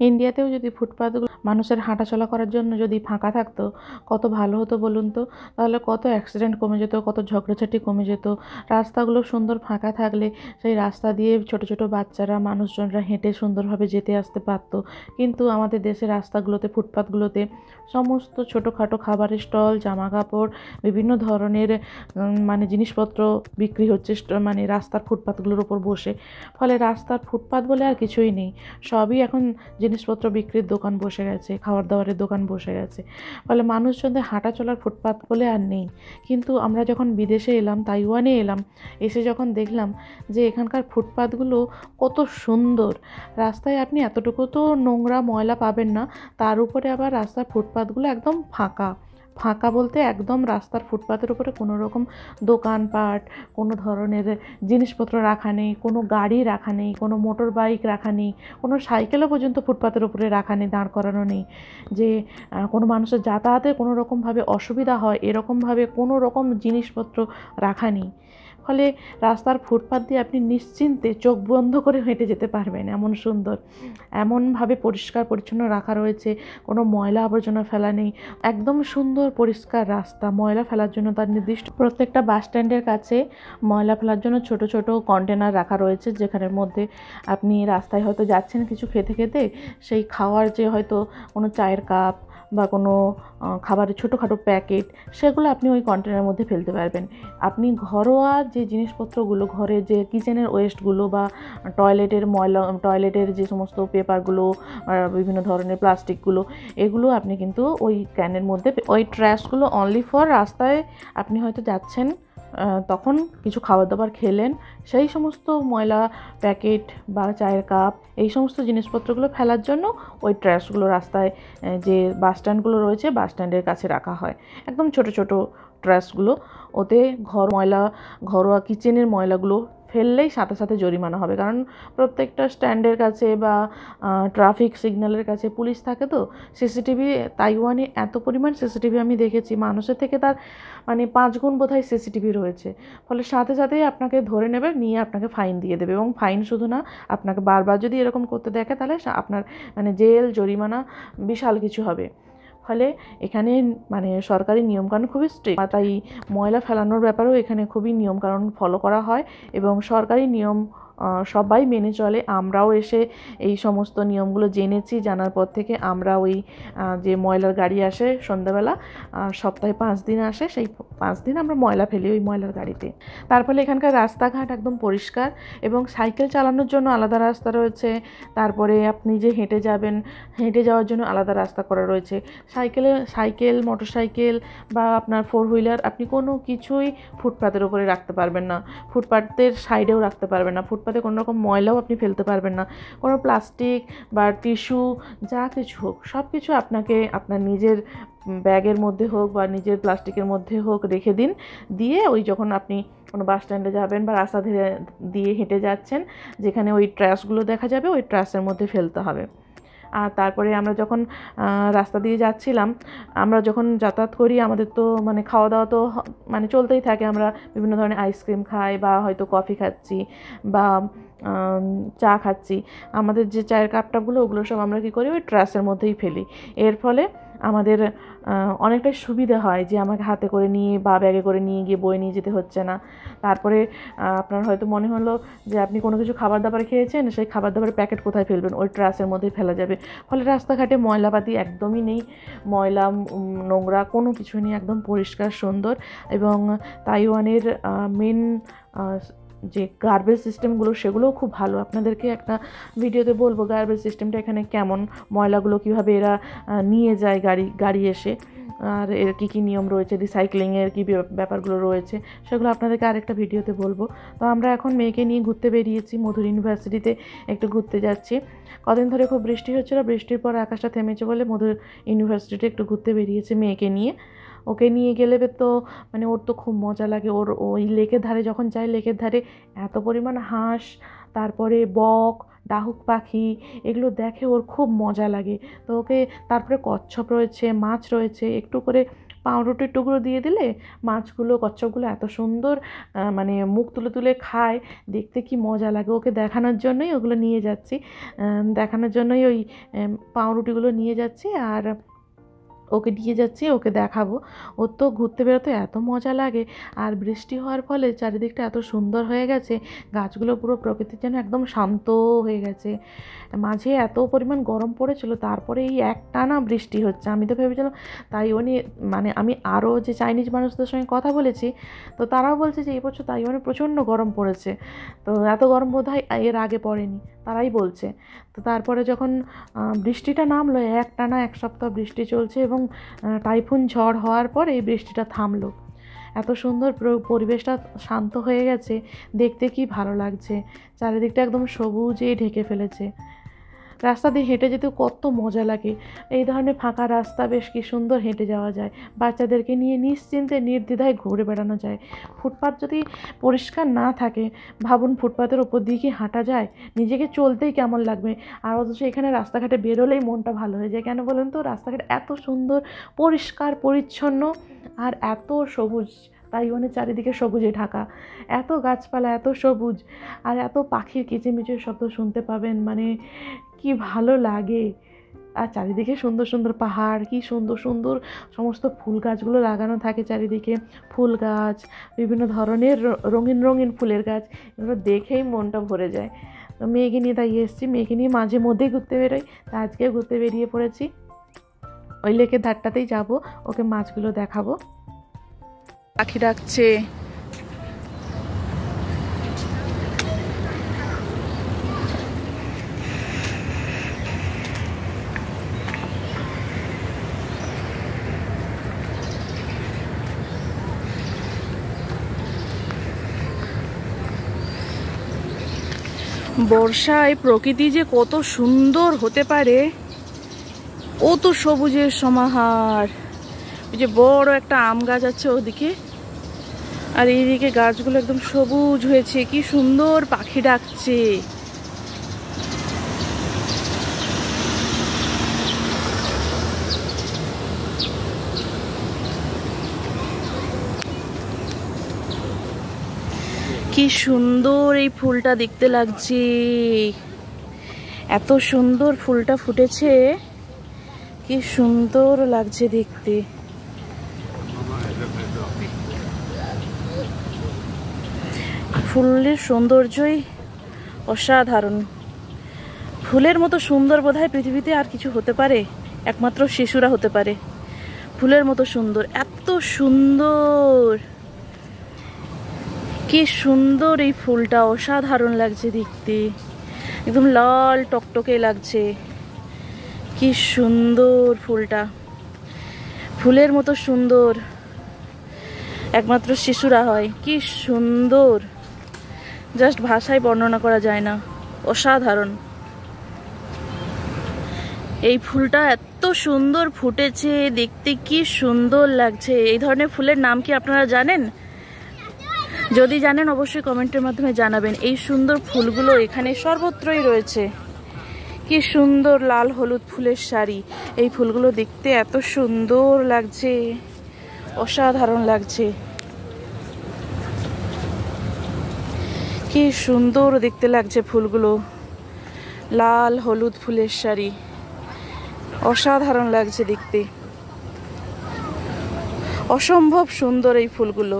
ইন্ডিয়াতেও যদি ফুটপাতগুলো মানুষের হাঁটাচলা করার জন্য যদি ফাঁকা থাকতো কত ভালো হতো বলুন তো। তাহলে কত অ্যাক্সিডেন্ট কমে যেত, কত ঝগড়াঝাটি কমে যেত। রাস্তাগুলো সুন্দর ফাঁকা থাকলে সেই রাস্তা দিয়ে ছোট ছোট বাচ্চারা, মানুষজনরা হেঁটে সুন্দরভাবে যেতে আসতে পারতো। কিন্তু আমাদের দেশের রাস্তাগুলোতে, ফুটপাতগুলোতে সমস্ত ছোটোখাটো খাবারের স্টল, জামা কাপড়, বিভিন্ন ধরনের মানে জিনিসপত্র বিক্রি হচ্ছে মানে রাস্তার ফুটপাতগুলোর ওপর বসে। ফলে রাস্তার ফুটপাত বলে আর কিছুই নেই, সবই এখন জিনিসপত্র বিক্রির দোকান বসে গেছে, খাবার দাবারের দোকান বসে গেছে। ফলে মানুষজনদের হাঁটা চলার ফুটপাত বলে আর নেই। কিন্তু আমরা যখন বিদেশে এলাম, তাইওয়ানে এলাম, এসে যখন দেখলাম যে এখানকার ফুটপাতগুলো কত সুন্দর। রাস্তায় আপনি এতটুকু তো নোংরা ময়লা পাবেন না, তার উপরে আবার রাস্তার ফুটপাতগুলো একদম ফাঁকা। ফাঁকা বলতে একদম রাস্তার ফুটপাতের উপরে কোনো রকম দোকানপাট, কোনো ধরনের জিনিসপত্র রাখা নেই, কোনো গাড়ি রাখা নেই, কোনো মোটর বাইক রাখা নেই, কোনো সাইকেলও পর্যন্ত ফুটপাতের উপরে রাখা নেই, দাঁড় করানো নেই, যে কোনো মানুষের যাতায়াতে কোনো রকমভাবে অসুবিধা হয় এরকমভাবে কোনো রকম জিনিসপত্র রাখা নেই। ফলে রাস্তার ফুটপাত দিয়ে আপনি নিশ্চিন্তে চোখ বন্ধ করে হেঁটে যেতে পারবেন, এমন সুন্দর, এমনভাবে পরিষ্কার পরিচ্ছন্ন রাখা রয়েছে। কোনো ময়লা আবর্জনা ফেলা নেই, একদম সুন্দর পরিষ্কার রাস্তা। ময়লা ফেলার জন্য তার নির্দিষ্ট প্রত্যেকটা বাস স্ট্যান্ডের কাছে ময়লা ফেলার জন্য ছোট ছোট কন্টেনার রাখা রয়েছে, যেখানের মধ্যে আপনি রাস্তায় হয়তো যাচ্ছেন কিছু খেতে খেতে, সেই খাওয়ার যে হয়তো কোনো চায়ের কাপ বা কোনো খাবারের ছোটোখাটো প্যাকেট, সেগুলো আপনি ওই কন্টেনারের মধ্যে ফেলতে পারবেন। আপনি ঘরোয়া যে জিনিসপত্রগুলো, ঘরে যে কিচেনের ওয়েস্টগুলো বা টয়লেটের ময়লা, টয়লেটের যে সমস্ত পেপারগুলো, বিভিন্ন ধরনের প্লাস্টিকগুলো, এগুলো আপনি কিন্তু ওই ক্যানের মধ্যে, ওই ট্র্যাশগুলো অনলি ফর রাস্তায় আপনি হয়তো যাচ্ছেন, তখন কিছু খাবার দাবার খেলেন, সেই সমস্ত ময়লা প্যাকেট বা চায়ের কাপ, এই সমস্ত জিনিসপত্রগুলো ফেলার জন্য ওই ট্র্যাশগুলো রাস্তায় যে বাস স্ট্যান্ডগুলো রয়েছে, বাস স্ট্যান্ডের কাছে রাখা হয়। একদম ছোট ছোট ট্র্যাশগুলো, ওতে ঘরোয়া কিচেনের ময়লাগুলো ফেললেই সাথে সাথে জরিমানা হবে। কারণ প্রত্যেকটা স্ট্যান্ডের কাছে বা ট্রাফিক সিগন্যালের কাছে পুলিশ থাকে। তো সিসিটিভি, তাইওয়ানে এত পরিমাণ সিসিটিভি আমি দেখেছি, মানুষের থেকে তার মানে 5 গুণ বোধহয় সিসিটিভি রয়েছে। ফলে সাথে সাথেই আপনাকে ধরে নেবে, নিয়ে আপনাকে ফাইন দিয়ে দেবে। এবং ফাইন শুধু না, আপনাকে বারবার যদি এরকম করতে দেখে তাহলে আপনার মানে জেল, জরিমানা বিশাল কিছু হবে। ফলে এখানে মানে সরকারি নিয়মকানুন খুবই স্ট্রিক্ট, তাই ময়লা ফেলানোর ব্যাপারেও এখানে খুবই নিয়মকানুন ফলো করা হয় এবং সরকারি নিয়ম সবাই মেনে চলে। আমরাও এসে এই সমস্ত নিয়মগুলো জেনেছি, জানার পর থেকে আমরা ওই যে ময়লার গাড়ি আসে সন্ধ্যাবেলা, সপ্তাহে 5 দিন আসে, সেই 5 দিন আমরা ময়লা ফেলি ওই ময়লার গাড়িতে। তার ফলে এখানকার রাস্তাঘাট একদম পরিষ্কার এবং সাইকেল চালানোর জন্য আলাদা রাস্তা রয়েছে। তারপরে আপনি যে হেঁটে যাবেন, হেঁটে যাওয়ার জন্য আলাদা রাস্তা করা রয়েছে। সাইকেল, মোটরসাইকেল বা আপনার 4 হুইলার আপনি কোনো কিছুই ফুটপাতের উপরে রাখতে পারবেন না, ফুটপাতের সাইডেও রাখতে পারবেন না, ফুটপাতে কোনো রকম ময়লাও আপনি ফেলতে পারবেন না। কোনো প্লাস্টিক বা টিস্যু, যা কিছু হোক, সব কিছু আপনাকে আপনার নিজের ব্যাগের মধ্যে হোক বা নিজের প্লাস্টিকের মধ্যে হোক রেখে দিন। দিয়ে ওই যখন আপনি কোনো বাস স্ট্যান্ডে যাবেন বা রাস্তা দিয়ে হেঁটে যাচ্ছেন, যেখানে ওই ট্র্যাশগুলো দেখা যাবে, ওই ট্র্যাশের মধ্যে ফেলতে হবে। আর তারপরে আমরা যখন রাস্তা দিয়ে যাচ্ছিলাম, আমরা যখন যাতায়াত করি, আমাদের তো মানে খাওয়া দাওয়া তো মানে চলতেই থাকে। আমরা বিভিন্ন ধরনের আইসক্রিম খাই বা হয়তো কফি খাচ্ছি বা চা খাচ্ছি। আমাদের যে চায়ের কাপটাপগুলো, ওগুলো সব আমরা কী করি, ওই ট্রাসের মধ্যেই ফেলি। এর ফলে আমাদের অনেকটাই সুবিধা হয় যে আমাকে হাতে করে নিয়ে বা ব্যাগে করে নিয়ে গিয়ে বয়ে নিয়ে যেতে হচ্ছে না। তারপরে আপনার হয়তো মনে হলো যে আপনি কোনো কিছু খাবার দাবার খেয়েছেন, সেই খাবার দাবারের প্যাকেট কোথায় ফেলবেন, ওই ট্রাসের মধ্যেই ফেলা যাবে। ফলে রাস্তাঘাটে ময়লাপাতি একদমই নেই, ময়লা নোংরা কোনো কিছু নেই, একদম পরিষ্কার সুন্দর। এবং তাইওয়ানের মেন যে গার্বেজ সিস্টেমগুলো, সেগুলোও খুব ভালো। আপনাদেরকে একটা ভিডিওতে বলবো গার্বেজ সিস্টেমটা এখানে কেমন, ময়লাগুলো কীভাবে এরা নিয়ে যায় গাড়ি এসে, আর এর কী কী নিয়ম রয়েছে, রিসাইক্লিংয়ের কী ব্যাপারগুলো রয়েছে, সেগুলো আপনাদেরকে আরেকটা ভিডিওতে বলবো। তো আমরা এখন মেয়েকে নিয়ে ঘুরতে বেরিয়েছি, মধুর ইউনিভার্সিটিতে একটু ঘুরতে যাচ্ছি। কদিন ধরে খুব বৃষ্টি হচ্ছিলো, বৃষ্টির পর আকাশটা থেমেছে বলে মধুর ইউনিভার্সিটিতে একটু ঘুরতে বেরিয়েছে মেয়েকে নিয়ে। ওকে নিয়ে গেলে তো মানে ওর তো খুব মজা লাগে। ওর ওই লেকের ধারে যখন যায়, লেকের ধারে এত পরিমাণ হাঁস, তারপরে বক, ডাহুক পাখি, এগুলো দেখে ওর খুব মজা লাগে। তো ওকে, তারপরে কচ্ছপ রয়েছে, মাছ রয়েছে, একটু করে পাউরুটির টুকরো দিয়ে দিলে মাছগুলো কচ্ছপগুলো এত সুন্দর মানে মুখ তুলে তুলে খায়, দেখতে কি মজা লাগে। ওকে দেখানোর জন্যই ওগুলো নিয়ে যাচ্ছি, দেখানোর জন্যই ওই পাউরুটিগুলো নিয়ে যাচ্ছি আর ওকে নিয়ে যাচ্ছি, ওকে দেখাবো। ওর তো ঘুরতে বেরোতে এত মজা লাগে। আর বৃষ্টি হওয়ার ফলে চারিদিকটা এত সুন্দর হয়ে গেছে, গাছগুলো পুরো প্রকৃতির যেন একদম শান্ত হয়ে গেছে। মাঝে এত পরিমাণ গরম পড়েছিল, তারপরে এই একটানা বৃষ্টি হচ্ছে। আমি তো ভেবেছিলাম তাইওয়ানে, মানে আমি আরও যে চাইনিজ মানুষদের সঙ্গে কথা বলেছি, তো তারাও বলছে যে এবছর তাইওয়ানে প্রচণ্ড গরম পড়েছে, তো এত গরম বোধহয় এর আগে পড়েনি, তারাই বলছে। তো তারপরে যখন বৃষ্টিটা নামলো, একটানা 1 সপ্তাহ বৃষ্টি চলছে এবং টাইফুন ঝড় হওয়ার পরে এই বৃষ্টিটা থামলো। এত সুন্দর পরিবেশটা শান্ত হয়ে গেছে, দেখতে কি ভালো লাগছে। চারিদিকটা একদম সবুজে ঢেকে ফেলেছে। রাস্তা দিয়ে হেঁটে যেতে কত মজা লাগে। এই ধরনের ফাঁকা রাস্তা বেশ কি সুন্দর হেঁটে যাওয়া যায়, বাচ্চাদেরকে নিয়ে নিশ্চিন্তে নির্দ্বিধায় ঘুরে বেড়ানো যায়। ফুটপাত যদি পরিষ্কার না থাকে, ভাবুন ফুটপাতের ওপর দিয়ে কি হাঁটা যায়? নিজেকে চলতেই কেমন লাগবে। আর অথচ এখানে রাস্তাঘাটে বেরোলেই মনটা ভালো হয়ে যায়। কেন বলুন তো? রাস্তাঘাট এত সুন্দর, পরিষ্কার পরিচ্ছন্ন আর এত সবুজ। তাইওয়ানের চারিদিকে সবুজে ঢাকা, এত গাছপালা, এত সবুজ, আর এত পাখির কিচিরমিচির শব্দ শুনতে পাবেন, মানে কি ভালো লাগে। আর চারিদিকে সুন্দর সুন্দর পাহাড়, কি সুন্দর সুন্দর সমস্ত ফুল গাছগুলো লাগানো থাকে চারিদিকে। ফুল গাছ, বিভিন্ন ধরনের রঙিন রঙিন ফুলের গাছ, এগুলো দেখেই মনটা ভরে যায়। তো মেয়েকে নিয়ে তাই এসেছি, মেয়েকে নিয়ে মাঝে মধ্যেই ঘুরতে বেরোই, তা আজকে ঘুরতে বেরিয়ে পড়েছি। ওই লেকের ধারটাতেই যাব, ওকে মাছগুলো দেখাবো। পাখি ডাকছে, বর্ষায় প্রকৃতি যে কত সুন্দর হতে পারে, ও তো সবুজের সমাহার। ওই যে বড় একটা আম গাছ আছে ওদিকে, আর এইদিকে গাছগুলো একদম সবুজ হয়েছে, কি সুন্দর পাখি ডাকছে। কি সুন্দর এই ফুলটা দেখতে লাগছে, এত সুন্দর ফুলটা ফুটেছে, কি সুন্দর লাগছে দেখতে। ফুলের সৌন্দর্যই অসাধারণ। ফুলের মতো সুন্দর বোধহয় পৃথিবীতে আর কিছু হতে পারে? একমাত্র শিশুরা হতে পারে। ফুলের মতো সুন্দর, এত সুন্দর, কি সুন্দর এই ফুলটা, অসাধারণ লাগছে দেখতে, একদম লাল টকটকে লাগছে। কি সুন্দর ফুলটা, ফুলের মতো সুন্দর, একমাত্র শিশুরা হয়। কি সুন্দর, জাস্ট ভাষায় বর্ণনা করা যায় না, অসাধারণ। এই ফুলটা এত সুন্দর ফুটেছে, দেখতে কি সুন্দর লাগছে। এই ধরনের ফুলের নাম কি আপনারা জানেন? যদি জানেন অবশ্যই কমেন্টের মাধ্যমে জানাবেন। এই সুন্দর ফুলগুলো এখানে সর্বত্রই রয়েছে। কি সুন্দর লাল হলুদ ফুলের শাড়ি, এই ফুলগুলো দেখতে এত সুন্দর লাগছে, অসাধারণ লাগছে। কি সুন্দর দেখতে লাগছে ফুলগুলো, লাল হলুদ ফুলের শাড়ি, অসাধারণ লাগছে দেখতে, অসম্ভব সুন্দর এই ফুলগুলো।